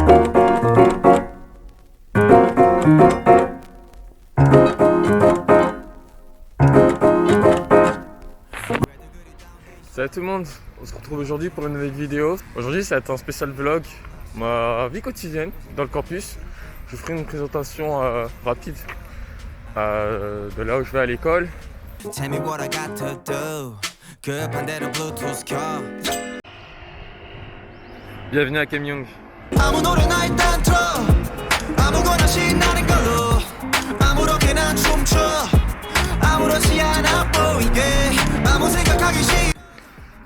Salut tout le monde, on se retrouve aujourd'hui pour une nouvelle vidéo. Aujourd'hui ça va être un spécial vlog, ma vie quotidienne dans le campus. Je vous ferai une présentation rapide de là où je vais à l'école. Bienvenue à Keimyung.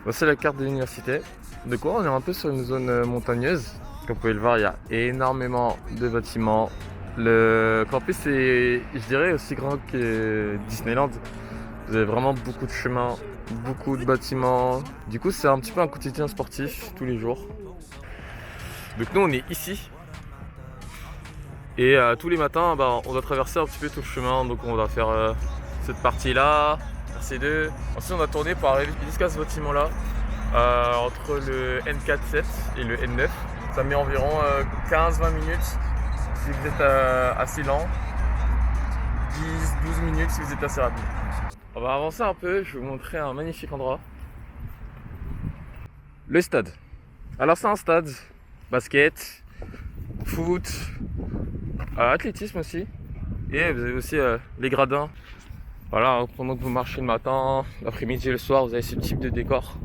Voici la carte de l'université. De quoi on est un peu sur une zone montagneuse. Comme vous pouvez le voir, il y a énormément de bâtiments. Le campus est, je dirais, aussi grand que Disneyland. Vous avez vraiment beaucoup de chemins, beaucoup de bâtiments. Du coup, c'est un petit peu un quotidien sportif tous les jours. Donc nous, on est ici. Et tous les matins, on doit traverser un petit peu tout le chemin. Donc on va faire cette partie-là, RC2. Ensuite, on va tourner pour arriver jusqu'à ce bâtiment-là. Entre le N47 et le N9. Ça met environ 15-20 minutes si vous êtes assez lent. 10-12 minutes si vous êtes assez rapide. On va avancer un peu, je vais vous montrer un magnifique endroit. Le stade. Alors c'est un stade, basket, foot, athlétisme aussi. Et vous avez aussi les gradins. Voilà, pendant que vous marchez le matin, l'après-midi et le soir, vous avez ce type de décor.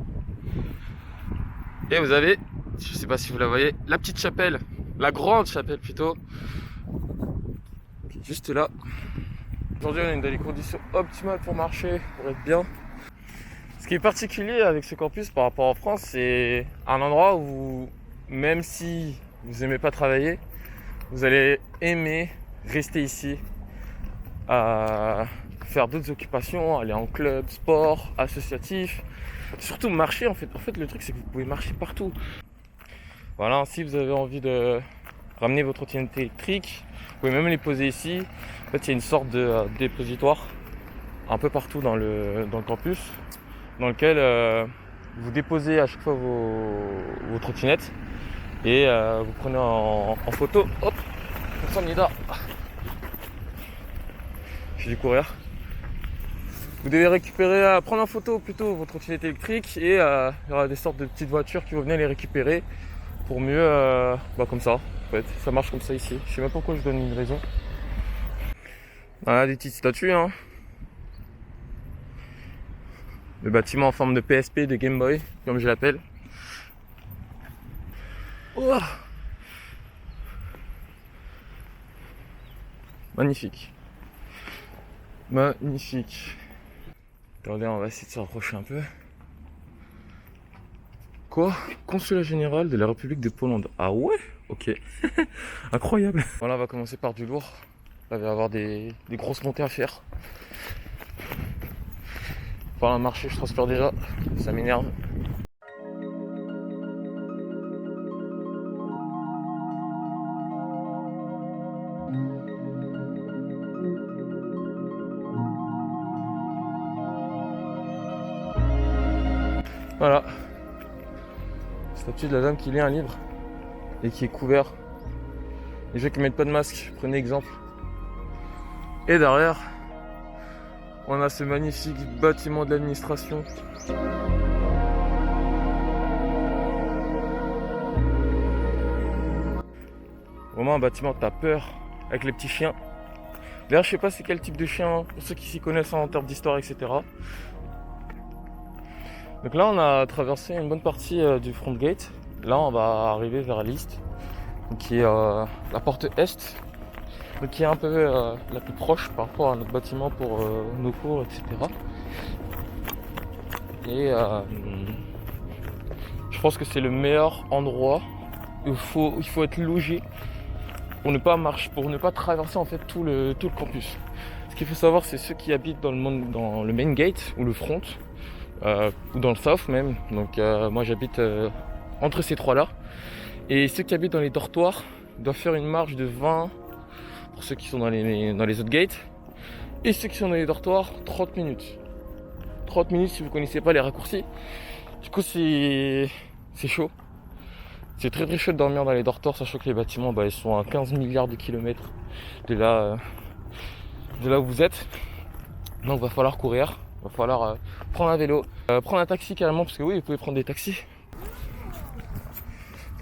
Et vous avez, je sais pas si vous la voyez, la petite chapelle, la grande chapelle plutôt, qui est juste là. Aujourd'hui, on est dans les conditions optimales pour marcher, pour être bien. Ce qui est particulier avec ce campus par rapport en France, c'est un endroit où, même si vous n'aimez pas travailler, vous allez aimer rester ici, faire d'autres occupations, aller en club, sport, associatif. Surtout marcher en fait. En fait, le truc c'est que vous pouvez marcher partout. Voilà, si vous avez envie de ramener votre trottinette électrique, vous pouvez même les poser ici. En fait, il y a une sorte de dépositoire un peu partout dans le campus, dans lequel vous déposez à chaque fois vos trottinettes et vous prenez en photo. Hop, comme ça on y va. Je vais courir. Vous devez récupérer, prendre en photo plutôt votre trottinette électrique et il y aura des sortes de petites voitures qui vont venir les récupérer pour mieux, comme ça. En fait, ça marche comme ça ici. Je sais même pas pourquoi je donne une raison. Voilà des petites statues. Hein. Le bâtiment en forme de PSP, de Game Boy, comme je l'appelle. Oh magnifique. Magnifique. Attendez, on va essayer de se rapprocher un peu. Quoi? Consulat général de la République de Pologne. Ah ouais? Ok. Incroyable. Voilà, on va commencer par du lourd. Là, il va y avoir des grosses montées à faire. Par la marché, je transpire déjà. Ça m'énerve. Voilà. Statue de la dame qui lit un livre et qui est couvert. Les gens qui mettent pas de masque, prenez exemple. Et derrière, on a ce magnifique bâtiment de l'administration. Vraiment un bâtiment, t'as peur avec les petits chiens. D'ailleurs, je sais pas c'est quel type de chien, pour ceux qui s'y connaissent en termes d'histoire, etc. Donc là, on a traversé une bonne partie du front gate. Là, on va arriver vers l'est, qui est la porte est, donc qui est un peu la plus proche par rapport à notre bâtiment pour nos cours, etc. Et je pense que c'est le meilleur endroit où il faut être logé pour ne pas marcher, pour ne pas traverser en fait tout le campus. Ce qu'il faut savoir, c'est ceux qui habitent dans le main gate ou le front. Ou dans le south même, donc moi j'habite entre ces trois là, et ceux qui habitent dans les dortoirs doivent faire une marche de 20 pour ceux qui sont dans les autres gates, et ceux qui sont dans les dortoirs 30 minutes si vous connaissez pas les raccourcis. Du coup c'est chaud, C'est très très chaud de dormir dans les dortoirs, sachant que les bâtiments ils sont à 15 milliards de kilomètres de là où vous êtes. Donc va falloir courir, va falloir prendre un vélo, prendre un taxi carrément, parce que oui, vous pouvez prendre des taxis.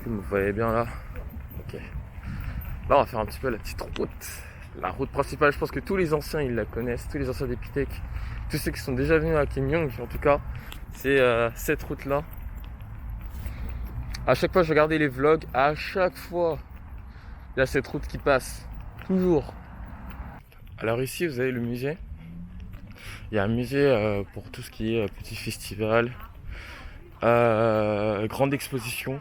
Comme vous voyez bien là. Ok. Là on va faire un petit peu la petite route. La route principale, je pense que tous les anciens ils la connaissent, tous les anciens d'Epitech, tous ceux qui sont déjà venus à Kim Young en tout cas, c'est cette route là. À chaque fois je regardais les vlogs, à chaque fois il y a cette route qui passe, toujours. Alors ici vous avez le musée. Il y a un musée pour tout ce qui est petit festival, grande exposition.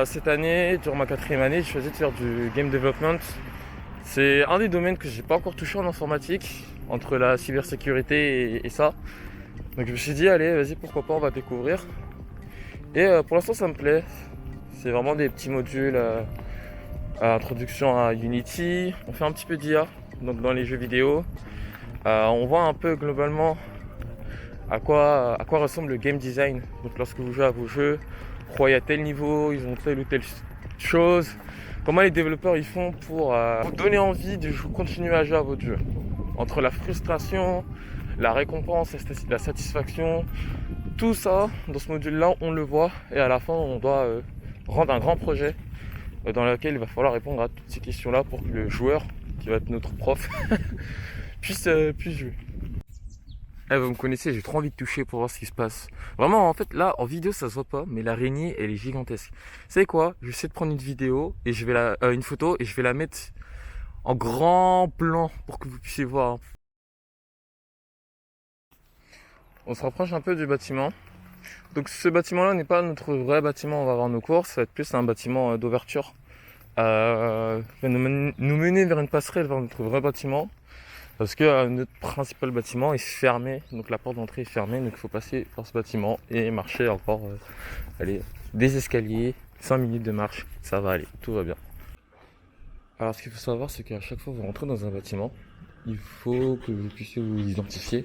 Cette année, durant ma 4e année, j'ai choisi de faire du game development. C'est un des domaines que j'ai pas encore touché en informatique, entre la cybersécurité et ça. Donc je me suis dit, allez, vas-y, pourquoi pas, on va découvrir. Et pour l'instant, ça me plaît. C'est vraiment des petits modules à introduction à Unity. On fait un petit peu d'IA donc dans les jeux vidéo. On voit un peu globalement à quoi ressemble le game design. Donc lorsque vous jouez à vos jeux, pourquoi il y a tel niveau, ils ont telle ou telle chose, comment les développeurs ils font pour vous donner envie de continuer à jouer à votre jeu. Entre la frustration, la récompense, la satisfaction, tout ça dans ce module là on le voit, et à la fin on doit rendre un grand projet dans lequel il va falloir répondre à toutes ces questions là pour que le joueur, qui va être notre prof, puisse jouer. Vous me connaissez, j'ai trop envie de toucher pour voir ce qui se passe. Vraiment, en fait, là, en vidéo, ça se voit pas, mais l'araignée, elle est gigantesque. Vous savez quoi? Je vais essayer de prendre une vidéo, et je vais une photo, et je vais la mettre en grand plan pour que vous puissiez voir. On se rapproche un peu du bâtiment. Donc, ce bâtiment-là n'est pas notre vrai bâtiment, on va avoir nos cours. Ça va être plus un bâtiment d'ouverture. Qui va nous mener vers une passerelle vers notre vrai bâtiment. Parce que notre principal bâtiment est fermé, donc la porte d'entrée est fermée, donc il faut passer par ce bâtiment et marcher encore des escaliers, 5 minutes de marche, ça va aller, tout va bien. Alors ce qu'il faut savoir, c'est qu'à chaque fois que vous rentrez dans un bâtiment, il faut que vous puissiez vous identifier.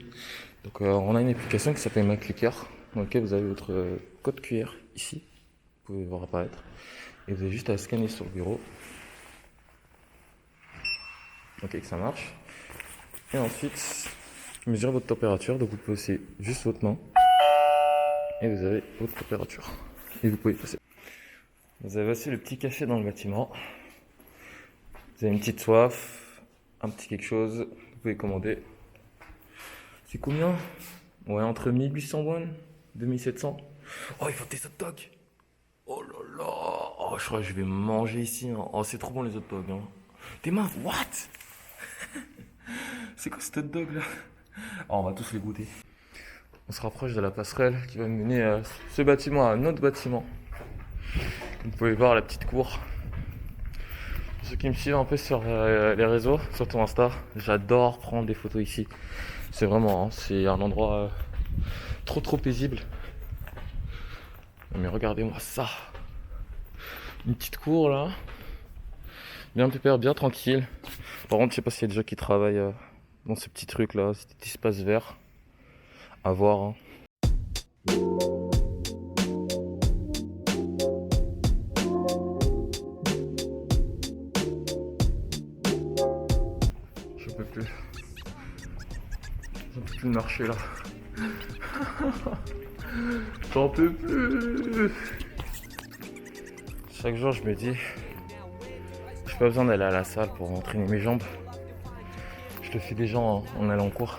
Donc on a une application qui s'appelle MyClicker, dans laquelle vous avez votre code QR ici, vous pouvez voir apparaître, et vous avez juste à scanner sur le bureau. Ok, que ça marche. Et ensuite, mesurez votre température, donc vous posez juste votre main et vous avez votre température. Et vous pouvez passer. Vous avez aussi le petit café dans le bâtiment. Vous avez une petite soif, un petit quelque chose, vous pouvez commander. C'est combien? Ouais, entre 1800 won, 2700. Oh, ils font des hot dogs. Oh là là. Oh, je crois que je vais manger ici. Hein. Oh, c'est trop bon les hot dogs. Hein. Tes mains, what? C'est quoi ce hot dog là? Oh, on va tous les goûter. On se rapproche de la passerelle qui va mener ce bâtiment à un autre bâtiment. Vous pouvez voir la petite cour. Pour ceux qui me suivent un peu sur les réseaux, surtout Insta, j'adore prendre des photos ici. C'est vraiment, c'est un endroit trop paisible. Mais regardez-moi ça. Une petite cour là. Bien pépère, bien tranquille. Par contre, je sais pas s'il y a des gens qui travaillent dans ce petit truc là, ce petit espace vert. À voir. Hein. J'en peux plus. J'en peux plus marcher là. J'en peux plus. Chaque jour, je me dis, j'ai pas besoin d'aller à la salle pour entraîner mes jambes. Je le fais déjà en allant en cours.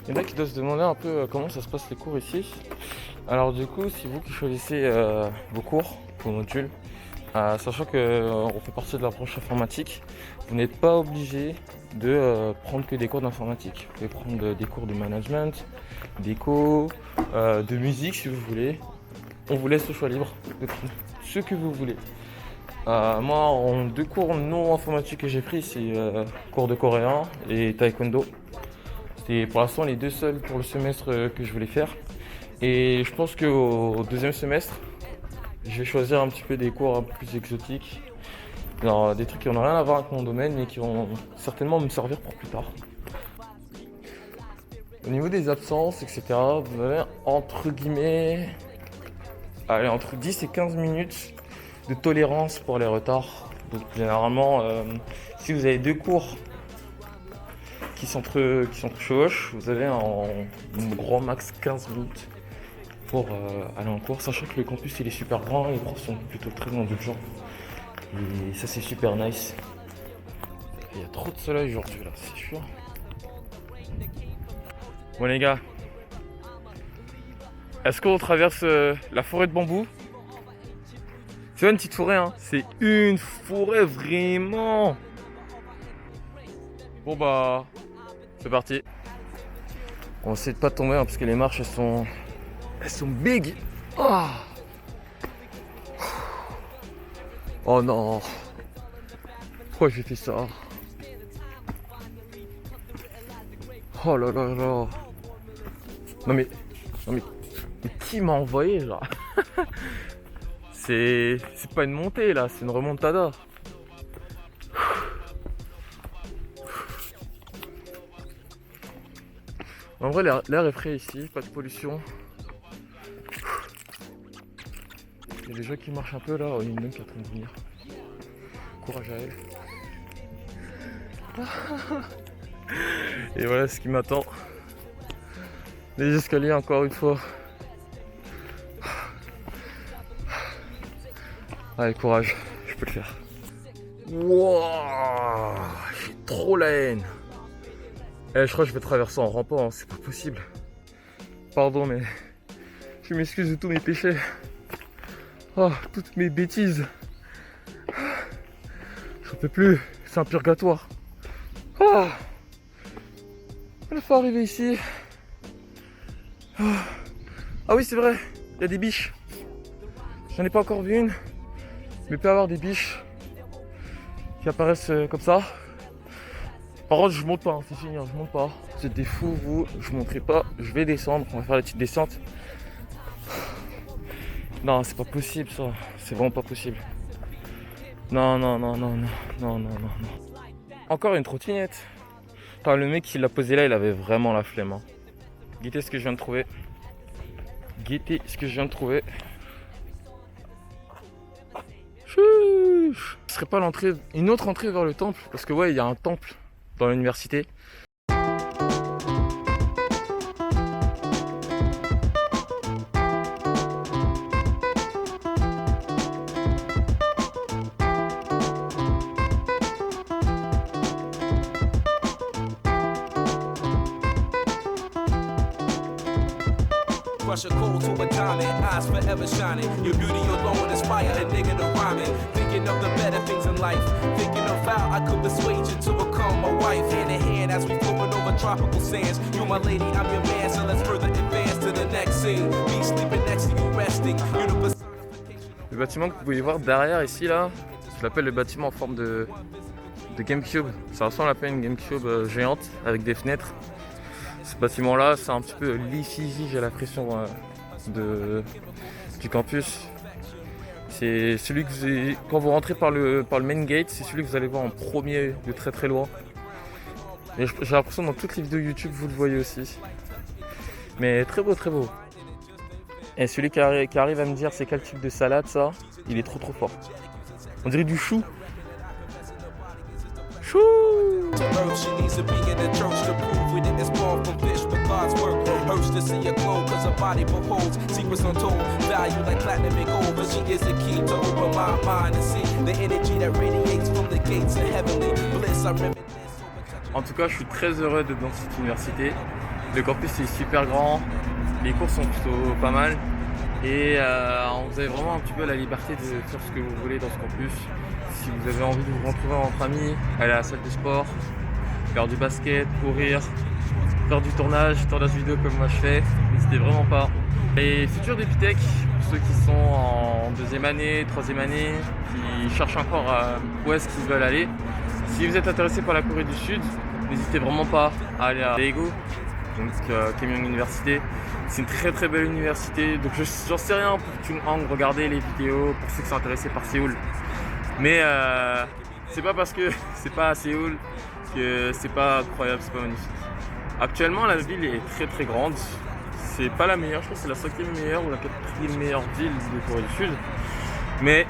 Il y en a qui doivent se demander un peu comment ça se passe les cours ici. Alors du coup, c'est vous qui choisissez vos cours, vos modules. Sachant qu'on fait partie de la branche informatique, vous n'êtes pas obligé de prendre que des cours d'informatique. Vous pouvez prendre des cours de management, d'éco, de musique si vous voulez. On vous laisse le choix libre de prendre ce que vous voulez. Moi, en 2 cours non informatiques que j'ai pris, c'est cours de coréen et taekwondo. C'est pour l'instant les 2 seuls pour le semestre que je voulais faire. Et je pense qu'au 2e semestre, je vais choisir un petit peu des cours un peu plus exotiques. Alors, des trucs qui n'ont rien à voir avec mon domaine, mais qui vont certainement me servir pour plus tard. Au niveau des absences, etc., vous avez entre guillemets, entre 10 et 15 minutes de tolérance pour les retards. Donc généralement, si vous avez 2 cours qui s'entrechevauchent, vous avez en grand max 15 minutes pour aller en cours, sachant que le campus il est super grand, les profs sont plutôt très indulgents. Et ça c'est super nice. Il y a trop de soleil aujourd'hui là, c'est sûr. Bon les gars, est-ce qu'on traverse la forêt de bambou? C'est pas une petite forêt, hein. C'est une forêt vraiment. Bon bah, c'est parti. On va essayer de pas tomber hein, parce que les marches elles sont big. Oh non. Pourquoi j'ai fait ça? Oh là là là. Non mais qui m'a envoyé là? C'est pas une montée là, c'est une remontada. En vrai l'air est frais ici, pas de pollution. Il y a des gens qui marchent un peu là, oh, il y a une dame qui est en train de venir. Courage à elle. Et voilà ce qui m'attend. Les escaliers encore une fois. Allez, courage, je peux le faire. Wouah, j'ai trop la haine. Je crois que je vais traverser en rampant, hein, c'est pas possible. Pardon, mais je m'excuse de tous mes péchés. Oh, toutes mes bêtises. J'en peux plus, c'est un purgatoire. Oh, il faut arriver ici. Ah oui, c'est vrai, il y a des biches. J'en ai pas encore vu une. Mais il peut y avoir des biches qui apparaissent comme ça. Par contre, je monte pas, hein, c'est fini, je monte pas. C'est des fous, vous, je monterai pas. Je vais descendre, on va faire la petite descente. Non, c'est pas possible ça. C'est vraiment pas possible. Non. Encore une trottinette. Putain, le mec qui l'a posé là, il avait vraiment la flemme. Hein. Guettez ce que je viens de trouver. Ce serait pas une autre entrée vers le temple, parce que ouais, il y a un temple dans l'université. Crush a cold to a diamond, eyes forever shining. Your beauty alone inspire a nigga to rhyming. Thinking of the better things in life. Thinking of how I could persuade you to become my wife. Hand in hand as we floating over tropical sands. You're my lady, I'm your man, so let's further advance to the next scene. Me sleeping next to you, resting. You're the personification. Le bâtiment que vous pouvez voir derrière ici là, je l'appelle le bâtiment en forme de GameCube. Ça ressemble un peu à une GameCube géante avec des fenêtres. Ce bâtiment là, c'est un petit peu l'effigie, j'ai l'impression, du campus. C'est celui que quand vous rentrez par le main gate, c'est celui que vous allez voir en premier de très très loin. Et j'ai l'impression dans toutes les vidéos YouTube vous le voyez aussi. Mais très beau, très beau. Et celui qui arrive à me dire c'est quel type de salade ça, il est trop trop fort. On dirait du chou. Chou! To earth, she needs to be in the church to prove we didn't spawn from fish, but God's work hurts to see her glow, cause her body beholds secrets untold, value like platinum and gold, but she is the key to open my mind and see the energy that radiates from the gates of heavenly bliss. I reminisce. En tout cas, je suis très heureux d'être dans cette université. Le campus est super grand, les cours sont plutôt pas mal. Et vous avez vraiment un petit peu la liberté de faire ce que vous voulez dans ce campus. Si vous avez envie de vous retrouver entre amis, aller à la salle de sport, faire du basket, courir, faire du tournage vidéo comme moi je fais, n'hésitez vraiment pas. Les futurs d'Epitech, pour ceux qui sont en deuxième année, troisième année, qui cherchent encore où est-ce qu'ils veulent aller, si vous êtes intéressé par la Corée du Sud, n'hésitez vraiment pas à aller à Daegu, donc Keimyung Université. C'est une très très belle université, donc j'en sais rien pour Chung-Hang, regardez les vidéos pour ceux qui sont intéressés par Séoul. Mais c'est pas parce que c'est pas à Séoul que c'est pas incroyable, c'est pas magnifique. Actuellement la ville est très très grande, c'est pas la meilleure, je pense que c'est la 5e meilleure ou la 4e meilleure ville de Corée du Sud. Mais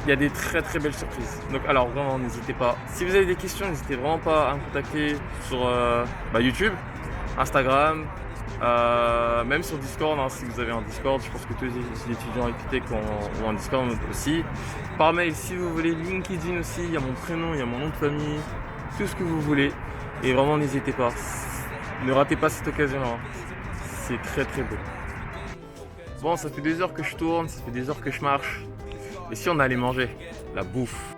il y a des très très belles surprises. Donc alors vraiment n'hésitez pas. Si vous avez des questions, n'hésitez vraiment pas à me contacter sur YouTube, Instagram, même sur Discord, hein, si vous avez un Discord. Je pense que tous les étudiants Epitech ont un Discord aussi. Par mail si vous voulez, LinkedIn aussi, il y a mon prénom, il y a mon nom de famille, tout ce que vous voulez. Et vraiment n'hésitez pas. Ne ratez pas cette occasion-là. C'est très très beau. Bon, ça fait 2 heures que je tourne, ça fait des heures que je marche. Et si on allait manger la bouffe?